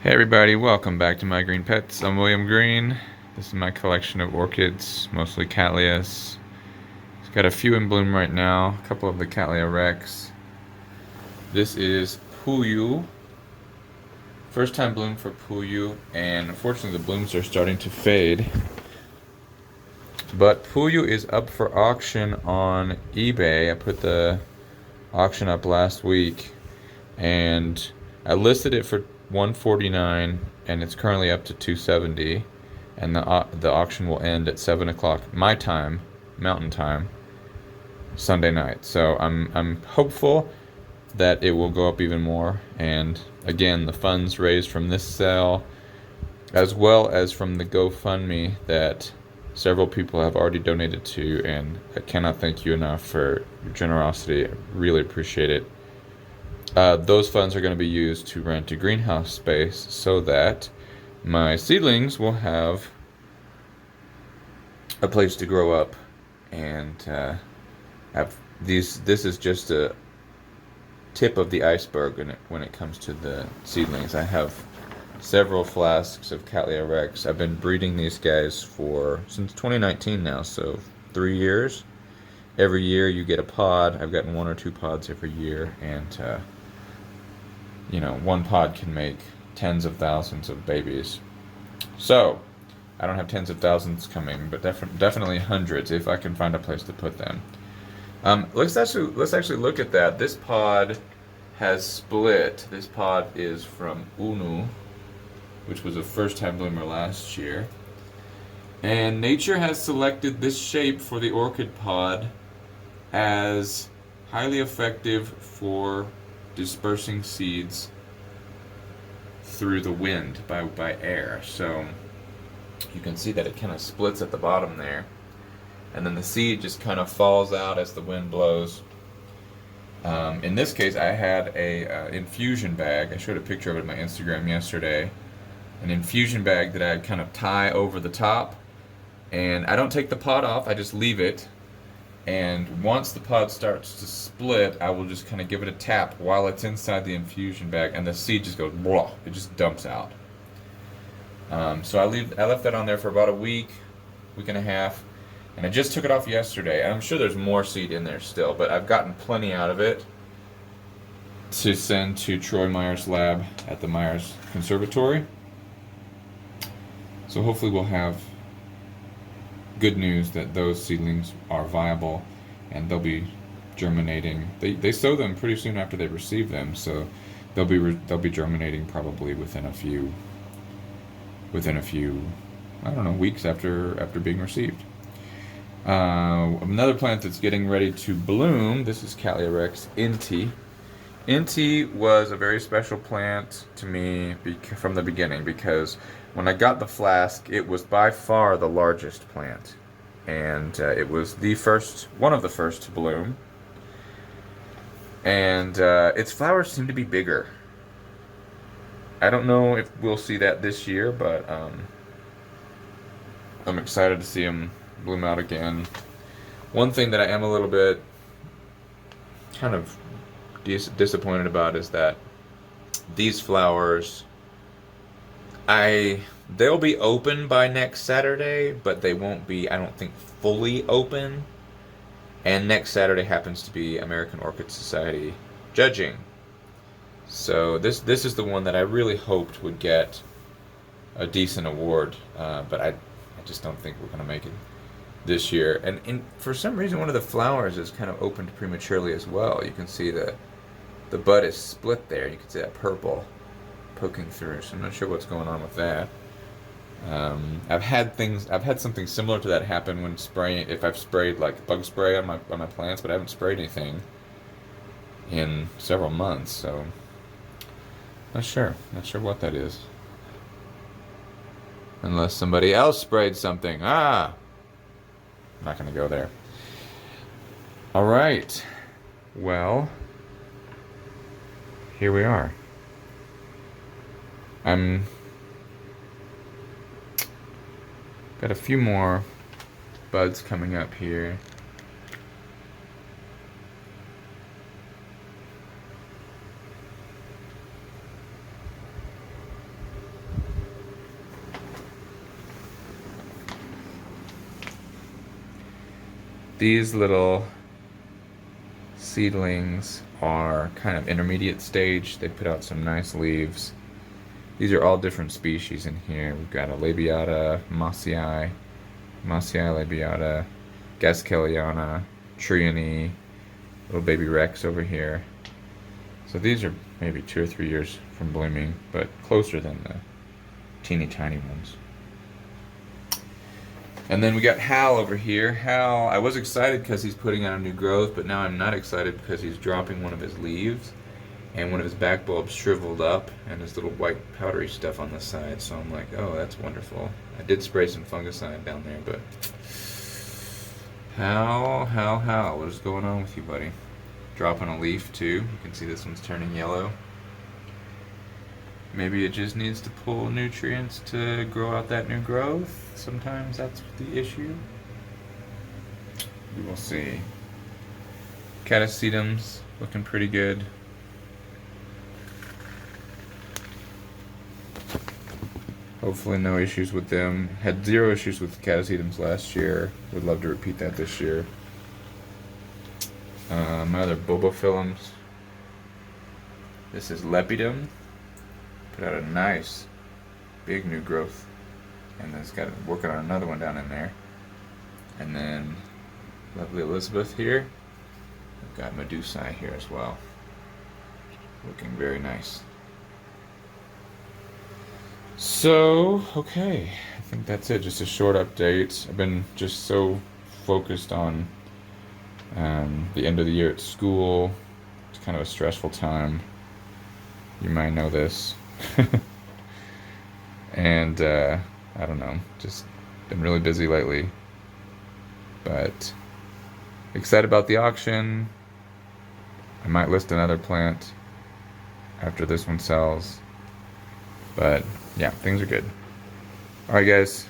Hey everybody, welcome back to My Green Pets. I'm William Green. This is my collection of orchids, mostly Cattleyas. It's got a few in bloom right now, a couple of the Cattleya Rex. This is Puyu. First time bloom for Puyu, and unfortunately the blooms are starting to fade. But Puyu is up for auction on eBay. I put the auction up last week, and I listed it for $149, and it's currently up to $270, and the auction will end at 7 o'clock my time, Mountain Time, Sunday night. So I'm hopeful that it will go up even more. And again, the funds raised from this sale, as well as from the GoFundMe that several people have already donated to, and I cannot thank you enough for your generosity. I really appreciate it. Those funds are going to be used to rent a greenhouse space so that my seedlings will have a place to grow up and have these. This is just a tip of the iceberg when it comes to the seedlings. I have several flasks of Cattleya Rex. I've been breeding these guys since 2019 now, so 3 years. Every year you get a pod. I've gotten 1 or 2 pods every year, and one pod can make tens of thousands of babies. So, I don't have tens of thousands coming, but definitely hundreds if I can find a place to put them. Let's actually look at that. This pod has split. This pod is from Unu, which was a first-time bloomer last year. And nature has selected this shape for the orchid pod as highly effective for dispersing seeds through the wind by air. So you can see that it kind of splits at the bottom there, and then the seed just kind of falls out as the wind blows. In this case, I had a infusion bag. I showed a picture of it on my Instagram yesterday. An infusion bag that I kind of tie over the top, and I don't take the pod off. I just leave it. And once the pod starts to split, I will just kind of give it a tap while it's inside the infusion bag, and the seed just goes blah. It just dumps out. So I left that on there for about a week and a half, and I just took it off yesterday. And I'm sure there's more seed in there still, but I've gotten plenty out of it to send to Troy Meyer's lab at the Myers Conservatory. So hopefully we'll have good news that those seedlings are viable and they'll be germinating. They sow them pretty soon after they receive them, so they'll be germinating probably within a few I don't know, weeks after being received. Another plant that's getting ready to bloom. This is Cattleya Rex Inti. Inti was a very special plant to me from the beginning, because when I got the flask, it was by far the largest plant, and it was one of the first to bloom, and its flowers seem to be bigger. I don't know if we'll see that this year, but I'm excited to see them bloom out again. One thing that I am a little bit kind of disappointed about is that these flowers, they'll be open by next Saturday, but they won't be, I don't think, fully open. And next Saturday happens to be American Orchid Society judging. So this is the one that I really hoped would get a decent award, but I just don't think we're going to make it this year. And for some reason, one of the flowers is kind of opened prematurely as well. You can see the bud is split there. You can see that purple poking through. So I'm not sure what's going on with that. I've had something similar to that happen when spraying. If I've sprayed like bug spray on my plants, but I haven't sprayed anything in several months. So not sure what that is. Unless somebody else sprayed something. I'm not going to go there. All right. Well, here we are. I'm got a few more buds coming up here. These little seedlings are kind of intermediate stage. They put out some nice leaves. These are all different species in here. We've got a labiata, Mossii labiata, Gaskeliana, Triony, little baby Rex over here. So these are maybe 2 or 3 years from blooming, but closer than the teeny tiny ones. And then we got Hal over here. Hal, I was excited because he's putting out a new growth, but now I'm not excited because he's dropping one of his leaves, and one of his back bulbs shriveled up, and there's little white powdery stuff on the side. So I'm like, oh, that's wonderful. I did spray some fungicide down there, but Hal, what is going on with you, buddy? Dropping a leaf too. You can see this one's turning yellow. Maybe it just needs to pull nutrients to grow out that new growth. Sometimes that's the issue. We will see. Catasetums looking pretty good. Hopefully no issues with them. Had 0 issues with catasetums last year. Would love to repeat that this year. My other bulbophyllums. This is Lepidum. Put out a nice big new growth, and then it's got working on another one down in there. And then lovely Elizabeth here. We've got Medusae here as well, looking very nice. So okay, I think that's it. Just a short update. I've been just so focused on the end of the year at school. It's kind of a stressful time. You might know this. And I don't know, just been really busy lately, but excited about the auction. I might list another plant after this one sells, but yeah, things are good. Alright guys,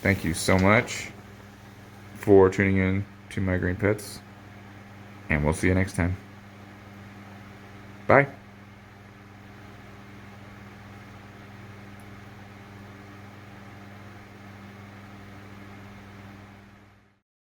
thank you so much for tuning in to my green pets, and we'll see you next time. Bye.